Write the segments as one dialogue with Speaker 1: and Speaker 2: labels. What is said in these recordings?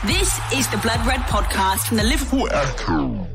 Speaker 1: This is the Blood Red Podcast from the Liverpool Echo.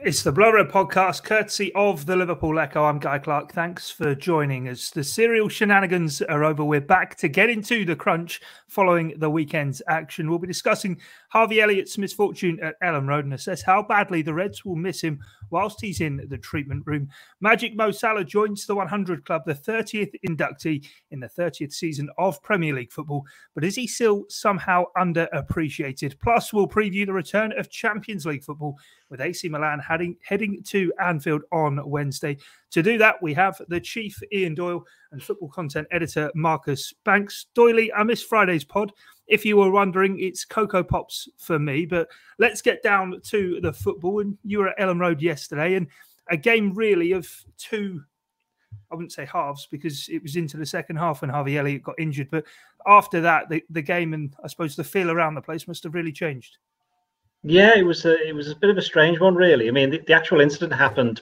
Speaker 2: It's the Blood Red Podcast, courtesy of the Liverpool Echo. I'm Guy Clarke. Thanks for joining us. The serial shenanigans are over. We're back to get into the crunch following the weekend's action. We'll be discussing Harvey Elliott's misfortune at Elland Road and assess how badly the Reds will miss him whilst he's in the treatment room. Magic Mo Salah joins the 100 Club, the 30th inductee in the 30th season of Premier League football. But is he still somehow underappreciated? Plus, we'll preview the return of Champions League football with AC Milan heading to Anfield on Wednesday. To do that, we have the chief, Ian Doyle, and football content editor, Marcus Banks. Doyley, I missed Friday's pod. If you were wondering, it's Cocoa Pops for me. But let's get down to the football. And you were at Elland Road yesterday, and a game really of two, I wouldn't say halves, because it was into the second half when Harvey Elliott got injured. But after that, the game and I suppose the feel around the place must have really changed. Yeah,
Speaker 3: it was a bit of a strange one, really. I mean, the actual incident happened.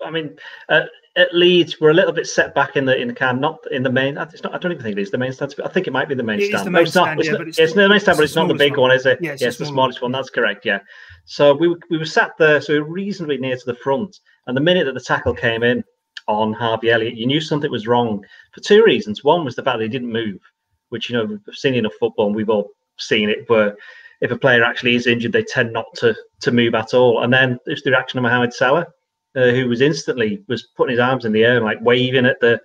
Speaker 3: I mean, at Leeds, we're a little bit set back in the can, not in the main. It's not. I don't even think it is the main stand. I think it might be the main stand.
Speaker 2: It's the main stand.
Speaker 3: It's the main stand, but it's not the big one, is it?
Speaker 2: Yeah,
Speaker 3: it's the smallest one. That's correct. Yeah. So we were sat there, so we were reasonably near to the front, and the minute that the tackle came in on Harvey Elliott, you knew something was wrong for two reasons. One was the fact that he didn't move, which we've seen enough football, and we've all seen it, where if a player actually is injured, they tend not to move at all. And then there's the reaction of Mohamed Salah, who was putting his arms in the air and like waving at the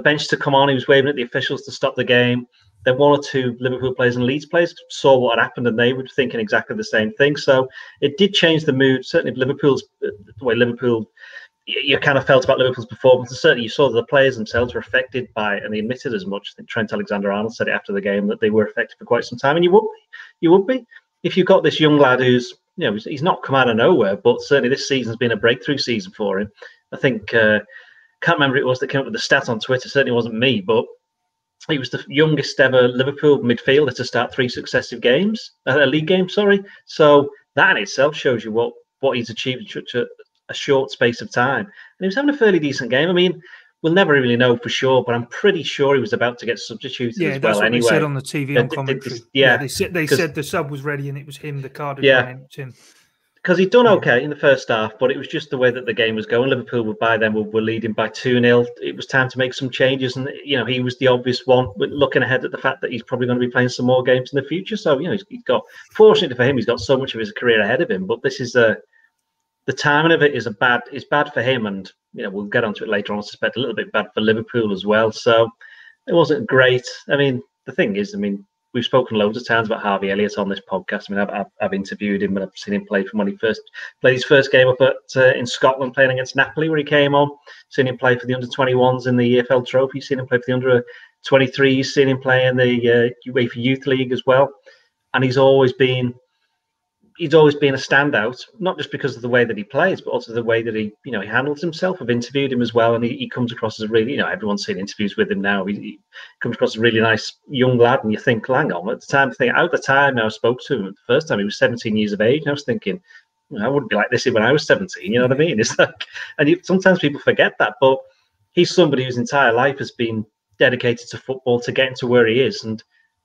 Speaker 3: bench to come on. He was waving at the officials to stop the game. Then one or two Liverpool players and Leeds players saw what had happened, and they were thinking exactly the same thing. So it did change the mood, certainly the way Liverpool. You kind of felt about Liverpool's performance. And certainly you saw that the players themselves were affected by it, and they admitted as much. I think Trent Alexander-Arnold said it after the game that they were affected for quite some time, and you would be if you've got this young lad who's he's not come out of nowhere, but certainly this season's been a breakthrough season for him. I think can't remember who it was that came up with the stat on Twitter. Certainly wasn't me, but he was the youngest ever Liverpool midfielder to start three successive games, a league game. Sorry, so that in itself shows you what he's achieved in such a short space of time. And he was having a fairly decent game. I mean, we'll never really know for sure, but I'm pretty sure he was about to get substituted as well.
Speaker 2: Anyway, they said on the TV on commentary. They said the sub was ready and it was him, the card had him.
Speaker 3: Because he'd done okay in the first half, but it was just the way that the game was going. Liverpool were leading by 2-0. It was time to make some changes, and he was the obvious one, looking ahead at the fact that he's probably going to be playing some more games in the future. So he's got, fortunately for him, he's got so much of his career ahead of him. But this is the timing of it is bad for him, and we'll get onto it later on. I suspect a little bit bad for Liverpool as well. So it wasn't great. I mean, the thing is, we've spoken loads of times about Harvey Elliott on this podcast. I mean, I've interviewed him and I've seen him play from when he first played his first game up in Scotland, playing against Napoli, where he came on. Seen him play for the under-21s in the EFL Trophy. Seen him play for the under-23s. Seen him play in the UEFA Youth League as well. And he's always been a standout, not just because of the way that he plays, but also the way that he handles himself. I've interviewed him as well, and he comes across as a really, everyone's seen interviews with him now. He comes across as a really nice young lad, and you think, hang on, at the time I spoke to him the first time, he was 17 years of age, and I was thinking, I wouldn't be like this when I was 17. You know what I mean? It's like, sometimes people forget that, but he's somebody whose entire life has been dedicated to football to getting to where he is, and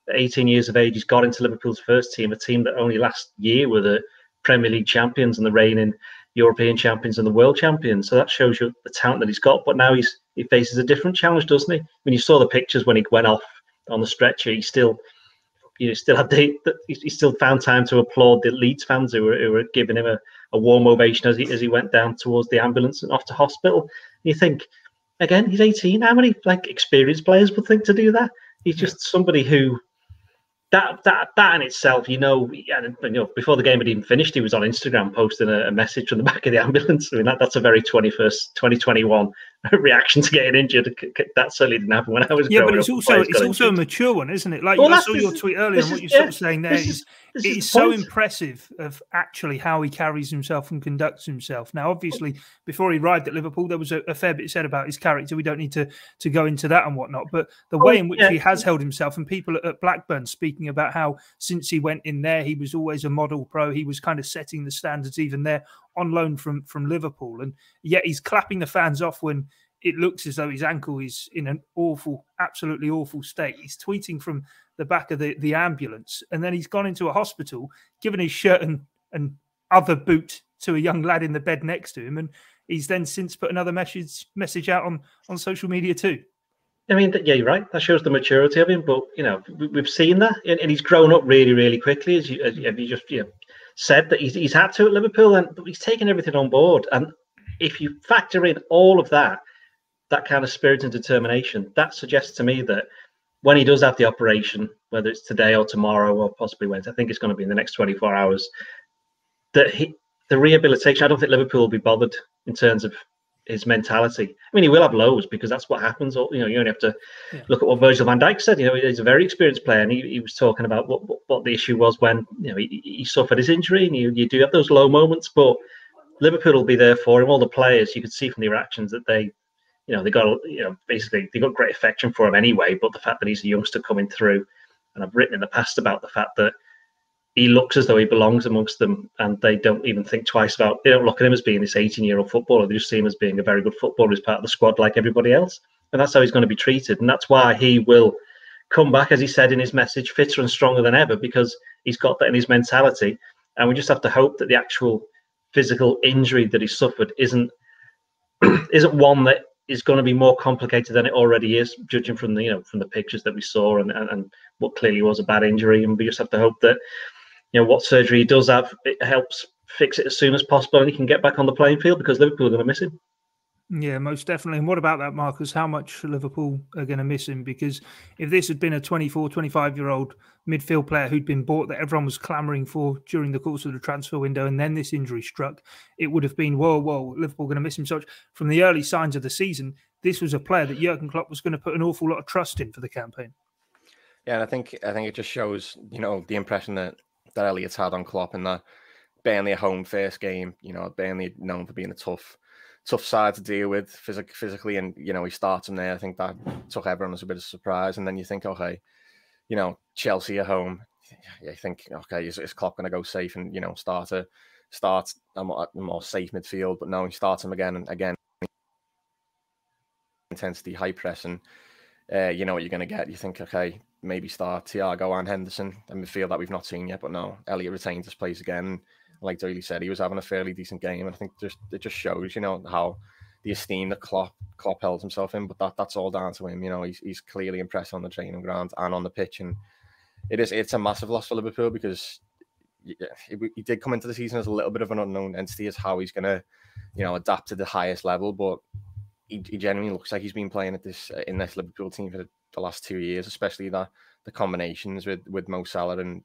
Speaker 3: at 18 years of age, he's got into Liverpool's first team, a team that only last year were the Premier League champions and the reigning European champions and the world champions. So that shows you the talent that he's got. But now he faces a different challenge, doesn't he? When you saw the pictures when he went off on the stretcher, he still found time to applaud the Leeds fans who were giving him a warm ovation as he went down towards the ambulance and off to hospital. And you think, again, he's 18. How many experienced players would think to do that? He's just somebody who. That in itself, before the game had even finished, he was on Instagram posting a message from the back of the ambulance. I mean, that's a very 2021 reaction to getting injured. That certainly didn't happen when I was growing up.
Speaker 2: Yeah, but it's also a mature one, isn't it? Like, I saw your tweet earlier, and what you're sort of saying there is it's so impressive of actually how he carries himself and conducts himself. Now, obviously, before he arrived at Liverpool, there was a fair bit said about his character. We don't need to go into that and whatnot, but the way in which he has held himself, and people at Blackburn speaking about how since he went in there, he was always a model pro. He was kind of setting the standards even there on loan from Liverpool, and yet he's clapping the fans off when it looks as though his ankle is in an awful, absolutely awful state. He's tweeting from the back of the ambulance, and then he's gone into a hospital, given his shirt and other boot to a young lad in the bed next to him, and he's then since put another message out on social media too.
Speaker 3: I mean, yeah, you're right. That shows the maturity of him. But we've seen that, and he's grown up really, really quickly. As you just said, that he's had to at Liverpool, but he's taken everything on board. And if you factor in all of that kind of spirit and determination, that suggests to me that when he does have the operation, whether it's today or tomorrow or possibly Wednesday, I think it's going to be in the next 24 hours, that the rehabilitation, I don't think Liverpool will be bothered in terms of his mentality. I mean, he will have lows because that's what happens. You only have to look at what Virgil van Dijk said. He's a very experienced player, and he was talking about what the issue was when he suffered his injury, and you do have those low moments. But Liverpool will be there for him. All the players, you could see from the reactions that they got basically they got great affection for him anyway. But the fact that he's a youngster coming through, and I've written in the past about the fact that he looks as though he belongs amongst them, and they don't even think twice they don't look at him as being this 18-year-old footballer. They just see him as being a very good footballer who's part of the squad like everybody else. And that's how he's going to be treated. And that's why he will come back, as he said in his message, fitter and stronger than ever, because he's got that in his mentality. And we just have to hope that the actual physical injury that he suffered isn't one that is going to be more complicated than it already is, judging from the pictures that we saw and what clearly was a bad injury. And we just have to hope that what surgery he does have, it helps fix it as soon as possible, and he can get back on the playing field, because Liverpool are going to miss him.
Speaker 2: Yeah, most definitely. And what about that, Marcus? How much Liverpool are going to miss him? Because if this had been a 24, 25-year-old midfield player who'd been bought that everyone was clamouring for during the course of the transfer window, and then this injury struck, it would have been, whoa, Liverpool going to miss him so much. From the early signs of the season, this was a player that Jurgen Klopp was going to put an awful lot of trust in for the campaign.
Speaker 4: Yeah, and I think it just shows, the impression that Elliott's had on Klopp, and that Burnley a home first game, Burnley known for being a tough side to deal with physically, and he starts him there. I think that took everyone as a bit of a surprise. And then you think, okay, Chelsea at home, you think, okay, is Klopp going to go safe and start a more safe midfield? But no, he starts him again and again, intensity, high press, and you know what you're going to get. You think, okay, maybe start Thiago and Henderson, a midfield that we've not seen yet. But no, Elliott retains his place again. Like Doyle said, he was having a fairly decent game. And I think it just shows, how the esteem that Klopp held himself in. But that's all down to him. He's clearly impressed on the training ground and on the pitch. And it's a massive loss for Liverpool, because he did come into the season as a little bit of an unknown entity as how he's going to, adapt to the highest level. But he genuinely looks like he's been playing at in this Liverpool team for the last 2 years, especially the combinations with Mo Salah, and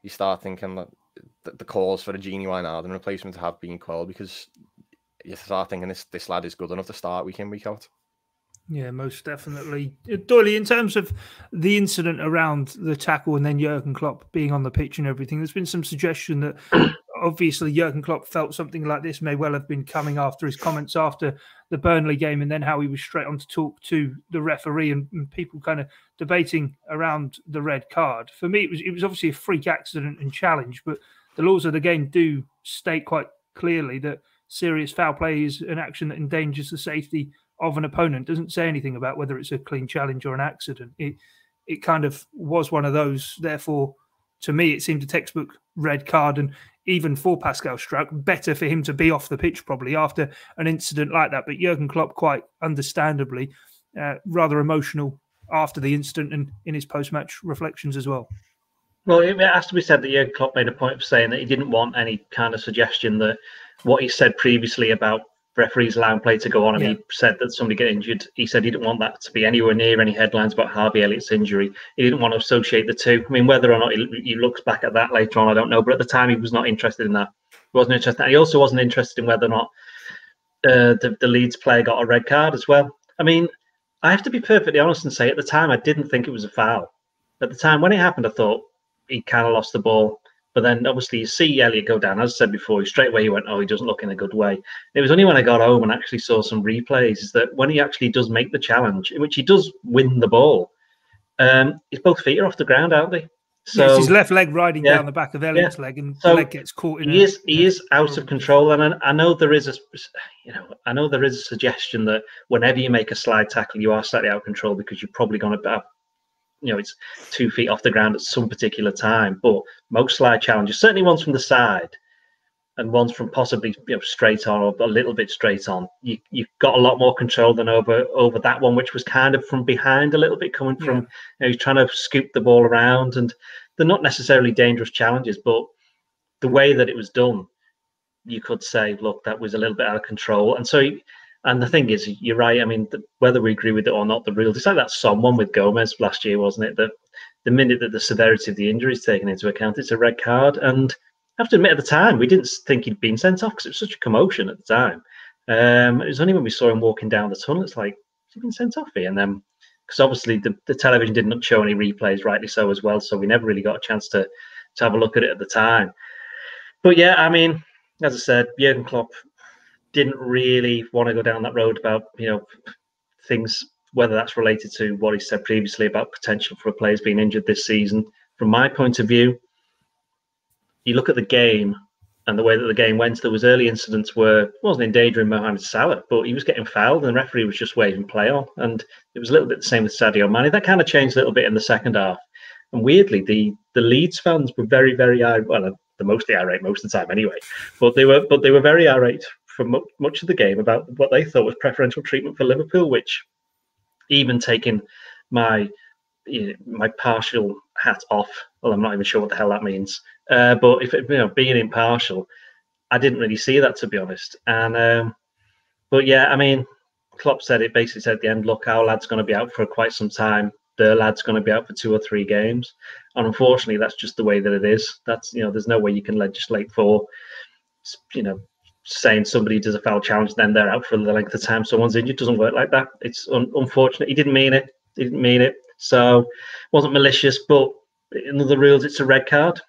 Speaker 4: you start thinking that the calls for a Gini Wijnaldum replacement have been quelled, because you start thinking this lad is good enough to start week in, week out.
Speaker 2: Yeah, most definitely. Doyle, in terms of the incident around the tackle and then Jurgen Klopp being on the pitch and everything, there's been some suggestion that obviously Jurgen Klopp felt something like this may well have been coming after his comments after the Burnley game, and then how he was straight on to talk to the referee, and people kind of debating around the red card. For me, it was obviously a freak accident and challenge, but the laws of the game do state quite clearly that serious foul play is an action that endangers the safety of an opponent. Doesn't say anything about whether it's a clean challenge or an accident. It kind of was one of those. Therefore, to me, it seemed a textbook red card, and even for Pascal Struck, better for him to be off the pitch probably after an incident like that. But Jurgen Klopp, quite understandably, rather emotional after the incident and in his post-match reflections as well.
Speaker 3: Well, it has to be said that Jurgen Klopp made a point of saying that he didn't want any kind of suggestion that what he said previously about referees allowing play to go on, and he said that somebody get injured. He said he didn't want that to be anywhere near any headlines about Harvey Elliott's injury. He didn't want to associate the two. I mean, whether or not he looks back at that later on, I don't know. But at the time, he was not interested in that. He wasn't interested. And he also wasn't interested in whether or not the Leeds player got a red card as well. I mean, I have to be perfectly honest and say at the time, I didn't think it was a foul. At the time, when it happened, I thought he kind of lost the ball. But then obviously you see Elliott go down. As I said before, straight away he went, oh, he doesn't look in a good way. It was only when I got home and actually saw some replays is that when he actually does make the challenge, in which he does win the ball, his both feet are off the ground, aren't they? So
Speaker 2: it's his left leg riding down the back of Elliott's leg, and the leg gets caught in.
Speaker 3: He is out of control, and I know there is a suggestion that whenever you make a slide tackle, you are slightly out of control because you're probably going to, it's 2 feet off the ground at some particular time. But most slide challenges, certainly ones from the side, and ones from possibly straight on or a little bit straight on, you've got a lot more control than over that one, which was kind of from behind a little bit, coming from he's trying to scoop the ball around, and they're not necessarily dangerous challenges, but the way that it was done, you could say, look, that was a little bit out of control. And so, and the thing is, you're right. I mean, whether we agree with it or not, the rules, it's like that someone with Gomez last year, wasn't it? That the minute that the severity of the injury is taken into account, it's a red card. And I have to admit, at the time, we didn't think he'd been sent off because it was such a commotion at the time. It was only when we saw him walking down the tunnel, it's like, has he been sent off here? And then, because obviously the television didn't show any replays, rightly so as well, so we never really got a chance to have a look at it at the time. But yeah, I mean, as I said, Jurgen Klopp didn't really want to go down that road about, things, whether that's related to what he said previously about potential for players being injured this season. From my point of view, you look at the game and the way that the game went, there was early incidents where it wasn't endangering Mohamed Salah, but he was getting fouled and the referee was just waving play on. And it was a little bit the same with Sadio Mane. That kind of changed a little bit in the second half. And weirdly, the Leeds fans were very, very irate. Well, they're mostly irate most of the time anyway. But they were very irate for much of the game about what they thought was preferential treatment for Liverpool, which, even taking my partial hat off, well, I'm not even sure what the hell that means. But if being impartial, I didn't really see that, to be honest. And but yeah, I mean, Klopp said it basically said at the end, look, our lad's going to be out for quite some time. Their lad's going to be out for 2 or 3 games, and unfortunately, that's just the way that it is. That's there's no way you can legislate for saying somebody does a foul challenge, then they're out for the length of time someone's injured. It doesn't work like that. It's unfortunate. He didn't mean it. So it wasn't malicious, but in the rules, it's a red card.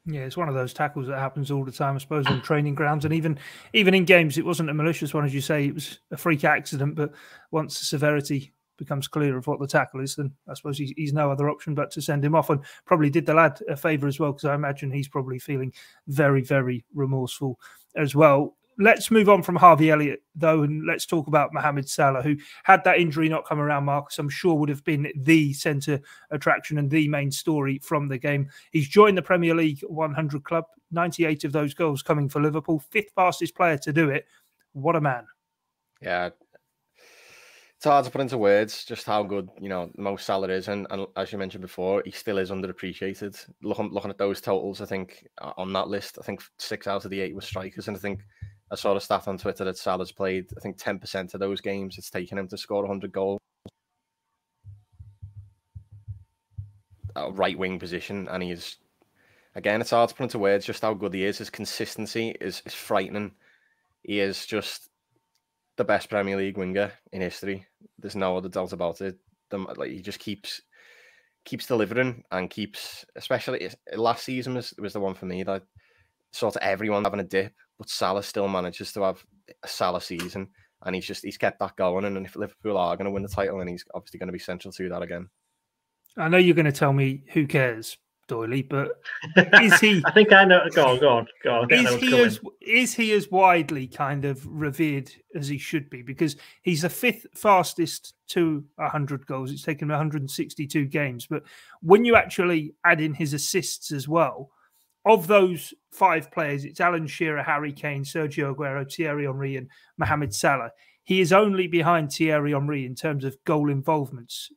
Speaker 2: Yeah, it's one of those tackles that happens all the time, I suppose, on training grounds. And even in games, it wasn't a malicious one, as you say. It was a freak accident. But once the severity becomes clear of what the tackle is, then I suppose he's no other option but to send him off. And probably did the lad a favour as well, because I imagine he's probably feeling very, very remorseful as well. Let's move on from Harvey Elliott, though, and let's talk about Mohamed Salah, who, had that injury not come around, Marcus, I'm sure would have been the centre attraction and the main story from the game. He's joined the Premier League 100 club, 98 of those goals coming for Liverpool, 5th fastest player to do it. What a man.
Speaker 4: Yeah, it's hard to put into words just how good, Mo Salah is. And as you mentioned before, he still is underappreciated. Looking at those totals, I think on that list, I think 6 out of the 8 were strikers. And I think I saw a stat on Twitter that Salah's played, I think 10% of those games, it's taken him to score 100 goals. A right wing position. And he's, again, it's hard to put into words just how good he is. His consistency is frightening. He is just the best Premier League winger in history. There's no other doubt about it. He just keeps delivering and keeps, especially last season was the one for me that sort of everyone having a dip, but Salah still manages to have a Salah season, and he's kept that going. And if Liverpool are going to win the title, then he's obviously going to be central to that again.
Speaker 2: I know you're going to tell me who cares, Doyle, but is he?
Speaker 3: I think I know. Go on.
Speaker 2: Is he as widely kind of revered as he should be? Because he's the 5th fastest to 100 goals. It's taken him 162 games. But when you actually add in his assists as well, of those 5 players, it's Alan Shearer, Harry Kane, Sergio Aguero, Thierry Henry, and Mohamed Salah. He is only behind Thierry Henry in terms of goal involvements.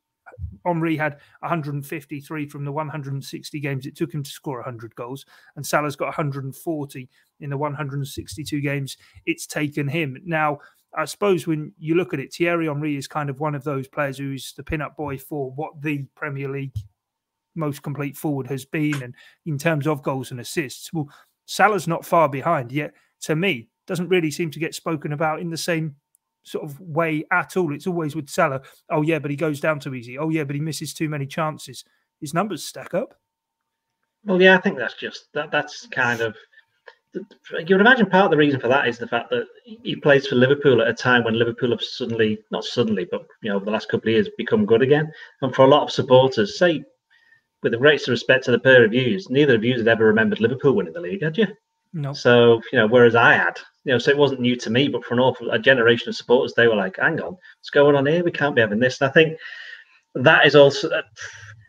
Speaker 2: Henry had 153 from the 160 games it took him to score 100 goals, and Salah's got 140 in the 162 games it's taken him. Now, I suppose when you look at it, Thierry Henry is kind of one of those players who's the pin-up boy for what the Premier League most complete forward has been, and in terms of goals and assists. Well, Salah's not far behind, yet to me, doesn't really seem to get spoken about in the same sort of way at all. It's always with Salah, oh yeah, but he goes down too easy. Oh yeah, but he misses too many chances. His numbers stack up. Well,
Speaker 3: yeah, I think that's kind of, you would imagine part of the reason for that is the fact that he plays for Liverpool at a time when Liverpool have not suddenly, but the last couple of years become good again. And for a lot of supporters, say with the greatest respect to the peer reviews, neither of you had ever remembered Liverpool winning the league, had you?
Speaker 2: No.
Speaker 3: So, whereas I had, so it wasn't new to me, but for a generation of supporters, they were like, hang on, what's going on here? We can't be having this. And I think that is also,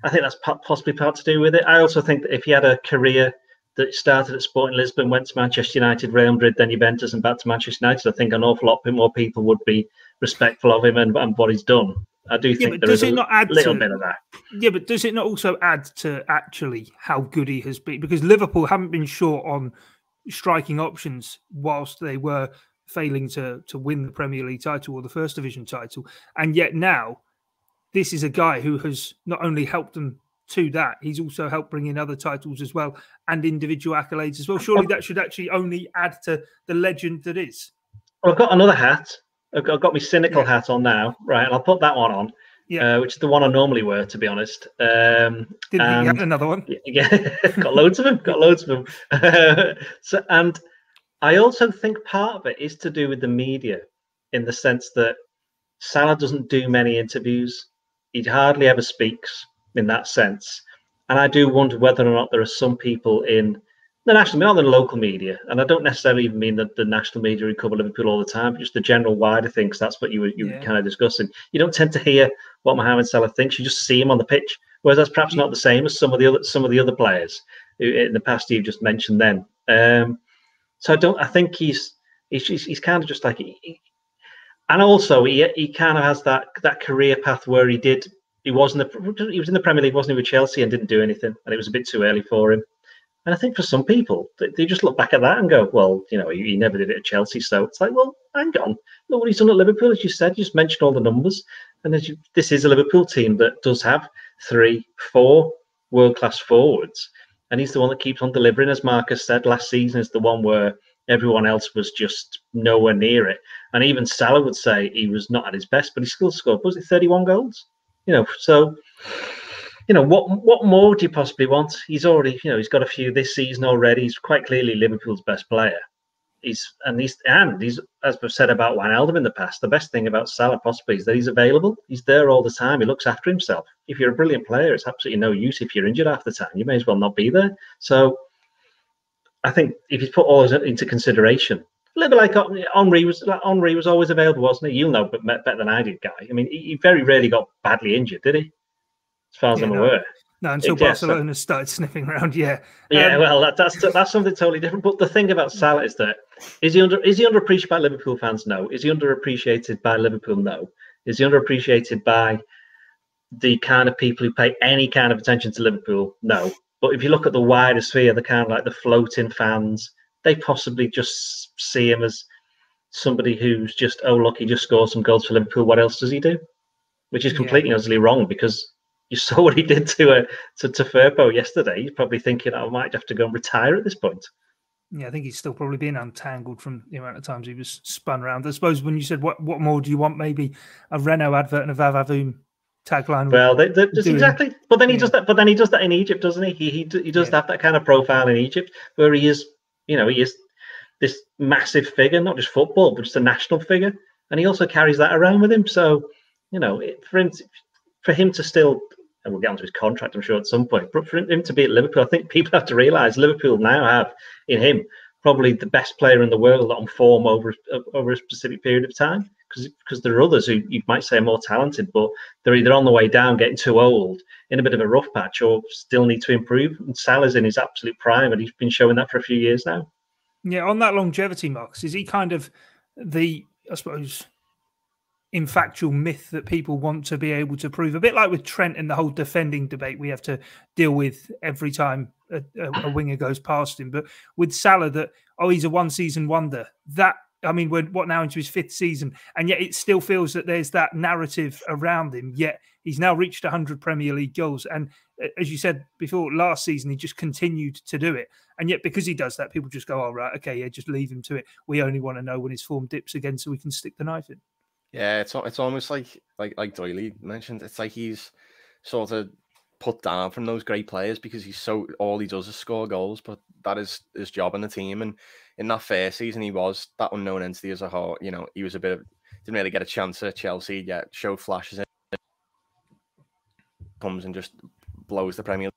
Speaker 3: I think that's possibly part to do with it. I also think that if he had a career that started at Sporting Lisbon, went to Manchester United, Real Madrid, then Juventus, and back to Manchester United, I think an awful lot more people would be respectful of him and what he's done. I do think there is a little bit of that.
Speaker 2: Yeah, but does it not also add to actually how good he has been? Because Liverpool haven't been short on striking options whilst they were failing to win the Premier League title or the First Division title. And yet now, this is a guy who has not only helped them to that, he's also helped bring in other titles as well and individual accolades as well. Surely that should actually only add to the legend that is.
Speaker 3: Well, I've got another hat. I've got my cynical hat on now, right? And I'll put that one on, which is the one I normally wear, to be honest.
Speaker 2: Didn't you have another one?
Speaker 3: Yeah, got loads of them. And I also think part of it is to do with the media, in the sense that Salah doesn't do many interviews. He hardly ever speaks in that sense. And I do wonder whether or not there are some people in the national, not the local media, and I don't necessarily even mean the national media who cover Liverpool all the time, but just the general wider thing, because that's what you were kind of discussing. You don't tend to hear what Mohamed Salah thinks; you just see him on the pitch. Whereas that's perhaps not the same as some of the other players who, in the past you've just mentioned. Then, so I think he's kind of just like, and also he kind of has that career path where he was in the Premier League, wasn't he, with Chelsea, and didn't do anything, and it was a bit too early for him. And I think for some people, they just look back at that and go, well, he never did it at Chelsea. So it's like, well, hang on. Look what he's done at Liverpool, as you said. You just mentioned all the numbers. And this is a Liverpool team that does have 3-4 world-class forwards. And he's the one that keeps on delivering. As Marcus said, last season is the one where everyone else was just nowhere near it. And even Salah would say he was not at his best, but he still scored, was it 31 goals? So... what more do you possibly want? He's already, he's got a few this season already. He's quite clearly Liverpool's best player. He's, as we've said about Wijnaldum in the past, the best thing about Salah possibly is that he's available. He's there all the time. He looks after himself. If you're a brilliant player, it's absolutely no use if you're injured half the time. You may as well not be there. So I think if you put all this into consideration, a little bit like Henry was always available, wasn't he? You'll know better than I did, Guy. I mean, he very rarely got badly injured, did he? As far as I'm aware.
Speaker 2: No, until Barcelona started sniffing around,
Speaker 3: well, that's something totally different. But the thing about Salah is that is he underappreciated by Liverpool fans? No. Is he underappreciated by Liverpool? No. Is he underappreciated by the kind of people who pay any kind of attention to Liverpool? No. But if you look at the wider sphere, the kind of like the floating fans, they possibly just see him as somebody who's just, oh look, he just scored some goals for Liverpool. What else does he do? Which is completely utterly wrong, because you saw what he did to Firpo yesterday. He's probably thinking, I might have to go and retire at this point.
Speaker 2: Yeah, I think he's still probably being untangled from the amount of times he was spun around. I suppose when you said, what more do you want? Maybe a Renault advert and a Vavavoom tagline.
Speaker 3: Well, exactly. But then he does that. But then he does that in Egypt, doesn't he? He does have that kind of profile in Egypt, where he is, he is this massive figure, not just football, but just a national figure, and he also carries that around with him. So, for him to still, and we'll get onto his contract, I'm sure, at some point, but for him to be at Liverpool, I think people have to realise Liverpool now have in him probably the best player in the world on form over a specific period of time, because there are others who you might say are more talented, but they're either on the way down, getting too old, in a bit of a rough patch, or still need to improve. And Salah's in his absolute prime, and he's been showing that for a few years now.
Speaker 2: Yeah, on that longevity, Marcus, is he kind of the, I suppose, infactual myth that people want to be able to prove, a bit like with Trent and the whole defending debate we have to deal with every time a winger goes past him? But with Salah, that, he's a one-season wonder. That, I mean, we're now into his 5th season, and yet it still feels that there's that narrative around him, yet he's now reached 100 Premier League goals. And as you said before, last season, he just continued to do it. And yet because he does that, people just go, oh, right, okay, yeah, just leave him to it. We only want to know when his form dips again so we can stick the knife in.
Speaker 4: Yeah, it's almost like Doyle mentioned. It's like he's sort of put down from those great players because all he does is score goals. But that is his job in the team. And in that first season, he was that unknown entity as a whole. He was didn't really get a chance at Chelsea yet. Showed flashes, comes and just blows the Premier League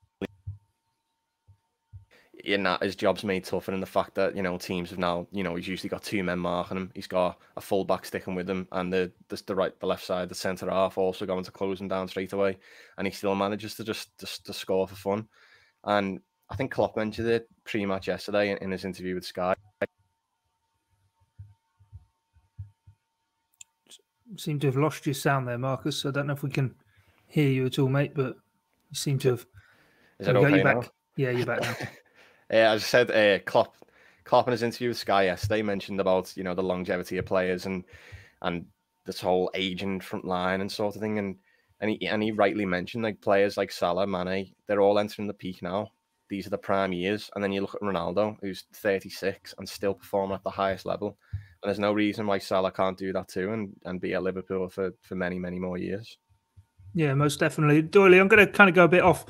Speaker 4: in that his job's made tougher, and the fact that, you know, teams have now, you know, he's usually got 2 men marking him. He's got a full back sticking with him, and the left side, the centre half also going to close him down straight away, and he still manages to just score for fun. And I think Klopp mentioned it pre-match yesterday in his interview with Sky.
Speaker 2: Seem to have lost your sound there, Marcus. I don't know if we can hear you at all, mate, but you seem to have.
Speaker 4: Is it okay now?
Speaker 2: Yeah, you're back now.
Speaker 4: As I said, Klopp in his interview with Sky yesterday mentioned about, you know, the longevity of players and this whole aging front line and sort of thing, and he rightly mentioned, like, players like Salah, Mane, they're all entering the peak now. These are the prime years, and then you look at Ronaldo, who's 36 and still performing at the highest level, and there's no reason why Salah can't do that too and be at Liverpool for many, many more years. Yeah,
Speaker 2: most definitely. Doyle, I'm going to kind of go a bit off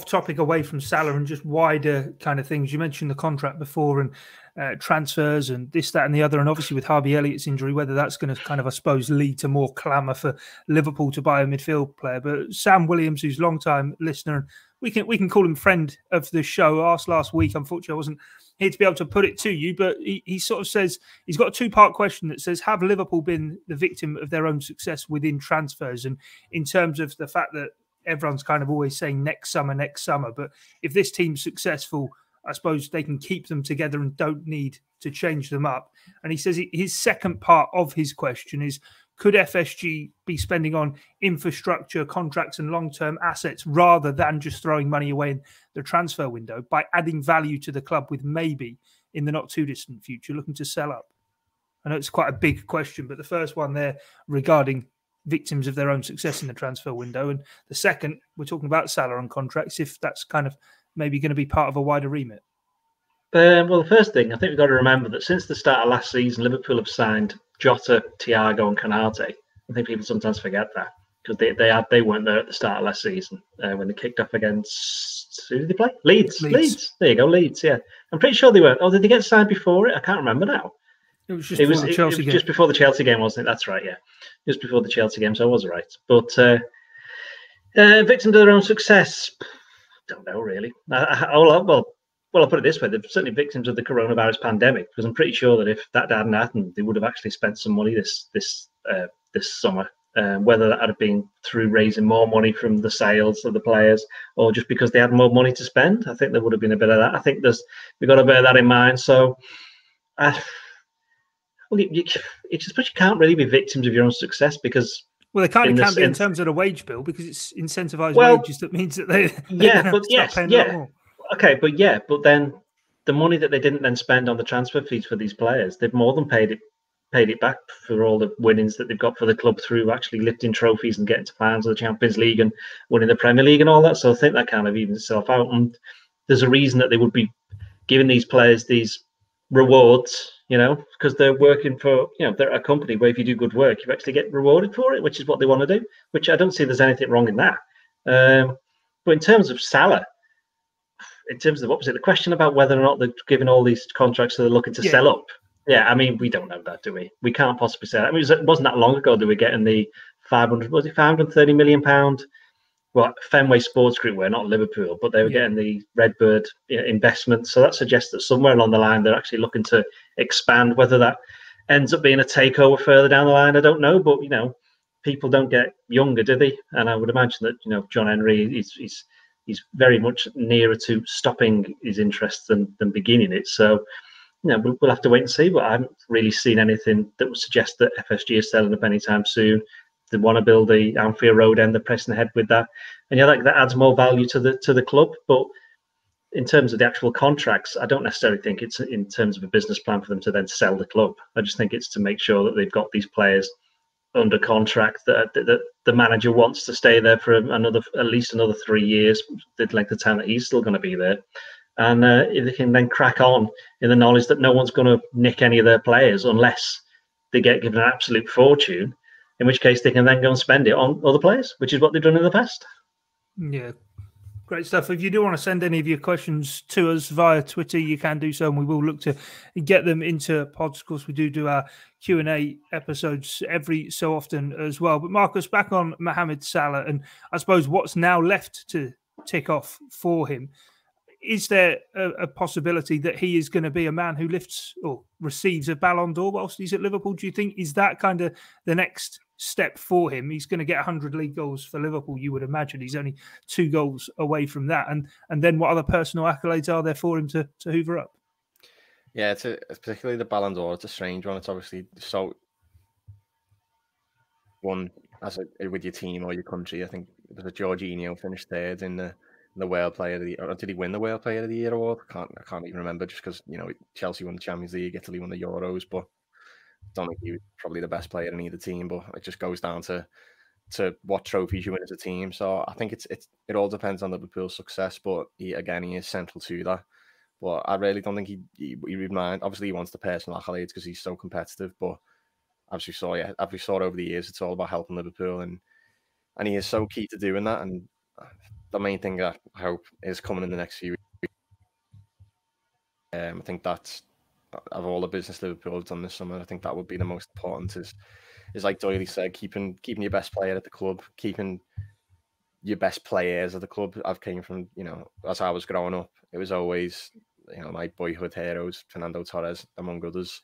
Speaker 2: topic, away from Salah and just wider kind of things. You mentioned the contract before and transfers and this, that and the other. And obviously with Harvey Elliott's injury, whether that's going to kind of, I suppose, lead to more clamour for Liverpool to buy a midfield player. But Sam Williams, who's a long-time listener, and we can call him friend of the show, asked last week. Unfortunately, I wasn't here to be able to put it to you, but he sort of says, he's got a 2-part question that says, have Liverpool been the victim of their own success within transfers? And in terms of the fact that everyone's kind of always saying next summer, but if this team's successful, I suppose they can keep them together and don't need to change them up. And he says his second part of his question is, could FSG be spending on infrastructure, contracts and long-term assets rather than just throwing money away in the transfer window by adding value to the club with maybe in the not too distant future looking to sell up? I know it's quite a big question, but the first one there regarding victims of their own success in the transfer window, and the second, we're talking about Salah on contracts, if that's kind of maybe going to be part of a wider remit.
Speaker 3: Well, the first thing, I think we've got to remember that since the start of last season, Liverpool have signed Jota, Thiago and Konate. I think people sometimes forget that, because they weren't there at the start of last season when they kicked off against, who did they play? Leeds. There you go, Leeds, yeah. I'm pretty sure they weren't. Oh, did they get signed before it? I can't remember now.
Speaker 2: It was just
Speaker 3: before the Chelsea game, wasn't it? That's right, yeah. Just before the Chelsea game, so I was right. But victims of their own success, don't know really. I'll put it this way: they're certainly victims of the coronavirus pandemic, because I'm pretty sure that if that hadn't happened, they would have actually spent some money this summer. Whether that had been through raising more money from the sales of the players, or just because they had more money to spend, I think there would have been a bit of that. I think we've got to bear that in mind. So, you can't really be victims of your own success, because
Speaker 2: they kind of can be in terms of the wage bill, because it's incentivized wages. That means that they paying a lot more.
Speaker 3: Okay, but then the money that they didn't then spend on the transfer fees for these players, they've more than paid it back for all the winnings that they've got for the club through actually lifting trophies and getting to finals of the Champions League and winning the Premier League and all that. So I think that kind of evens itself out. And there's a reason that they would be giving these players these rewards, because they're working for, they're a company where if you do good work, you actually get rewarded for it, which is what they want to do, which I don't see there's anything wrong in that. But in terms of Salah, in terms of the question about whether or not they're giving all these contracts that they're looking to sell up. Yeah, I mean, we don't know that, do we? We can't possibly say that. I mean, it wasn't that long ago that we were getting the £530 million? Well, Fenway Sports Group were, not Liverpool, but they were getting the Redbird investment. So that suggests that somewhere along the line they're actually looking to expand. Whether that ends up being a takeover further down the line, I don't know. But people don't get younger, do they? And I would imagine that John Henry he's very much nearer to stopping his interest than beginning it. So we'll have to wait and see. But I haven't really seen anything that would suggest that FSG is selling up anytime soon. They want to build the Anfield Road end. They're pressing ahead with that, and that adds more value to the club. But in terms of the actual contracts, I don't necessarily think it's in terms of a business plan for them to then sell the club. I just think it's to make sure that they've got these players under contract, that the manager wants to stay there for at least another 3 years, the length of time that he's still going to be there. And if they can then crack on in the knowledge that no one's going to nick any of their players unless they get given an absolute fortune, in which case they can then go and spend it on other players, which is what they've done in the past.
Speaker 2: Yeah, great stuff. If you do want to send any of your questions to us via Twitter, you can do so, and we will look to get them into pods. Of course, we do our Q&A episodes every so often as well. But Marcus, back on Mohamed Salah, and I suppose what's now left to tick off for him. is there a possibility that he is going to be a man who lifts or receives a Ballon d'Or whilst he's at Liverpool? Do you think is that kind of the next step for him? He's going to get 100 league goals for Liverpool, you would imagine. He's only 2 goals away from that. And then what other personal accolades are there for him to hoover up?
Speaker 4: Yeah, it's particularly the Ballon d'Or. It's a strange one. It's obviously so one with your team or your country. I think it was Jorginho finished third in the World Player of the Year. Or did he win the World Player of the Year award? I can't even remember, just because Chelsea won the Champions League, Italy won the Euros, but I don't think he was probably the best player in either team. But it just goes down to what trophies you win as a team. So I think it all depends on Liverpool's success. But he is central to that. But I really don't think he would mind. Obviously, he wants the personal accolades because he's so competitive. But as we saw over the years, it's all about helping Liverpool, and he is so key to doing that. And the main thing that I hope is coming in the next few weeks. I think that's, of all the business Liverpool have done this summer, I think that would be the most important. Is like Doyle said, keeping your best player at the club, keeping your best players at the club. I've came from, as I was growing up, it was always, my boyhood heroes, Fernando Torres, among others,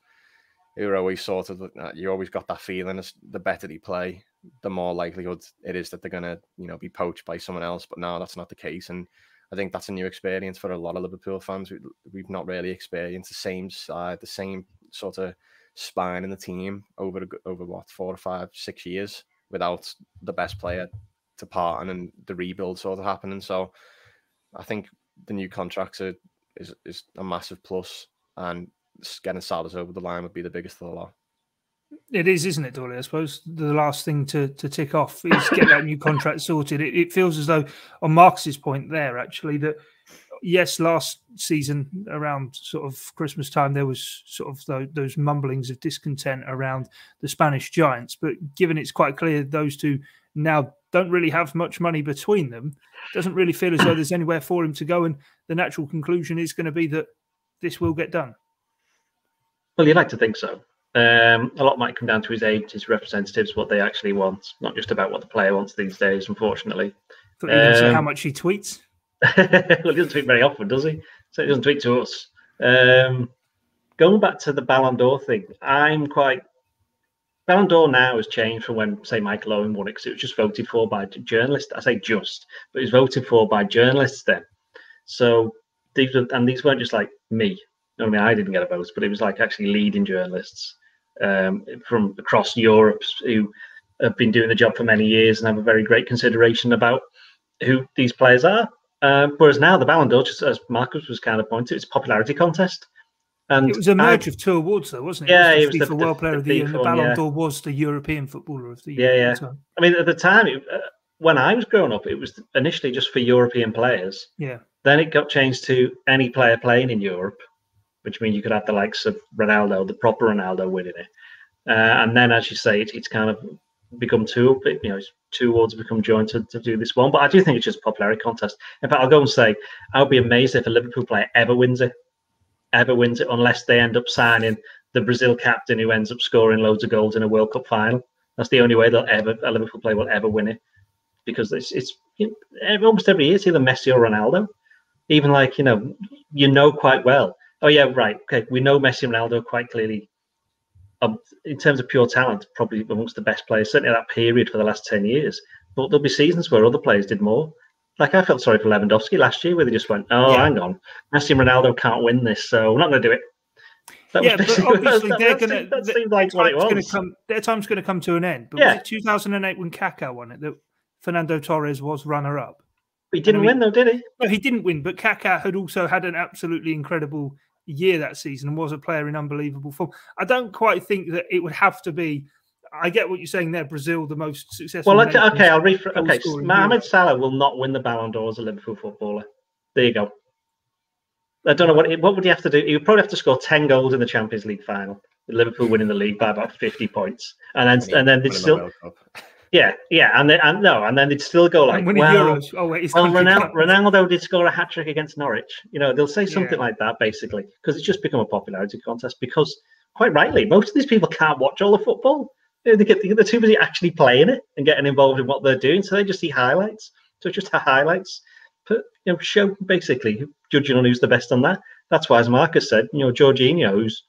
Speaker 4: who were always sort of, you always got that feeling as the better they play, the more likelihood it is that they're going to, be poached by someone else. But now that's not the case. And I think that's a new experience for a lot of Liverpool fans. We've not really experienced the same side, the same sort of spine in the team over what, 4 or 5, 6 years without the best player departing and the rebuild sort of happening. So I think the new contracts is a massive plus, and getting Salah over the line would be the biggest of the lot.
Speaker 2: It is, isn't it, Doyle? I suppose the last thing to tick off is get that new contract sorted. It feels as though, on Marcus's point there, actually, that yes, last season around sort of Christmas time, there was sort of those mumblings of discontent around the Spanish giants. But given it's quite clear those two now don't really have much money between them, doesn't really feel as though there's anywhere for him to go. And the natural conclusion is going to be that this will get done.
Speaker 3: Well, you'd like to think so. A lot might come down to his agent, his representatives, what they actually want, not just about what the player wants these days, unfortunately.
Speaker 2: But you didn't say how much he tweets.
Speaker 3: Well, he doesn't tweet very often, does he? So he doesn't tweet to us. Going back to the Ballon d'Or thing, Ballon d'Or now has changed from when, say, Michael Owen won it, because it was just voted for by journalists. I say just, but it was voted for by journalists then. So these weren't just like me. I didn't get a vote, but it was like actually leading journalists from across Europe who have been doing the job for many years and have a very great consideration about who these players are. Whereas now the Ballon d'Or, just as Marcus was kind of pointing to, it's a popularity contest. And
Speaker 2: it was a merge of 2 awards, though, wasn't it?
Speaker 3: Yeah,
Speaker 2: it was the FIFA World Player of the Year, and the Ballon d'Or was the European Footballer of the Year.
Speaker 3: Yeah. I mean, at the time, when I was growing up, it was initially just for European players.
Speaker 2: Yeah.
Speaker 3: Then it got changed to any player playing in Europe, which means you could have the likes of Ronaldo, the proper Ronaldo, winning it. And then, as you say, it's kind of become 2. 2 awards have become joined to do this one. But I do think it's just a popularity contest. In fact, I'll go and say, I would be amazed if a Liverpool player ever wins it, unless they end up signing the Brazil captain who ends up scoring loads of goals in a World Cup final. That's the only way a Liverpool player will ever win it, because it's almost every year it's either Messi or Ronaldo. Even quite well. Oh yeah, right. Okay, we know Messi and Ronaldo quite clearly, in terms of pure talent, probably amongst the best players, certainly that period for the last 10 years. But there'll be seasons where other players did more. Like I felt sorry for Lewandowski last year, where they just went, hang on, Messi and Ronaldo can't win this, so we're not going to do it.
Speaker 2: But obviously
Speaker 3: that seems like what it was.
Speaker 2: Their time's going to come to an end. But was it 2008 when Kaká won it that Fernando Torres was runner-up?
Speaker 3: He didn't win, though, did he?
Speaker 2: No, he didn't win, but Kaká had also had an absolutely incredible year that season and was a player in unbelievable form. I don't quite think that it would have to be. I get what you're saying there. Brazil, the most successful.
Speaker 3: Well, okay, I'll rephrase. Okay, Mohamed Salah will not win the Ballon d'Or as a Liverpool footballer. There you go. I don't know what would he have to do. He would probably have to score 10 goals in the Champions League final, with Liverpool winning the league by about 50 points, and then they'd still. Yeah, and then they'd still go like, Ronaldo did score a hat-trick against Norwich. They'll say something like that, basically, because it's just become a popularity contest. Because, quite rightly, most of these people can't watch all the football. They're too busy actually playing it and getting involved in what they're doing, so they just see highlights. So it's just highlights. show, basically, judging on who's the best on that. That's why, as Marcus said, Jorginho, who's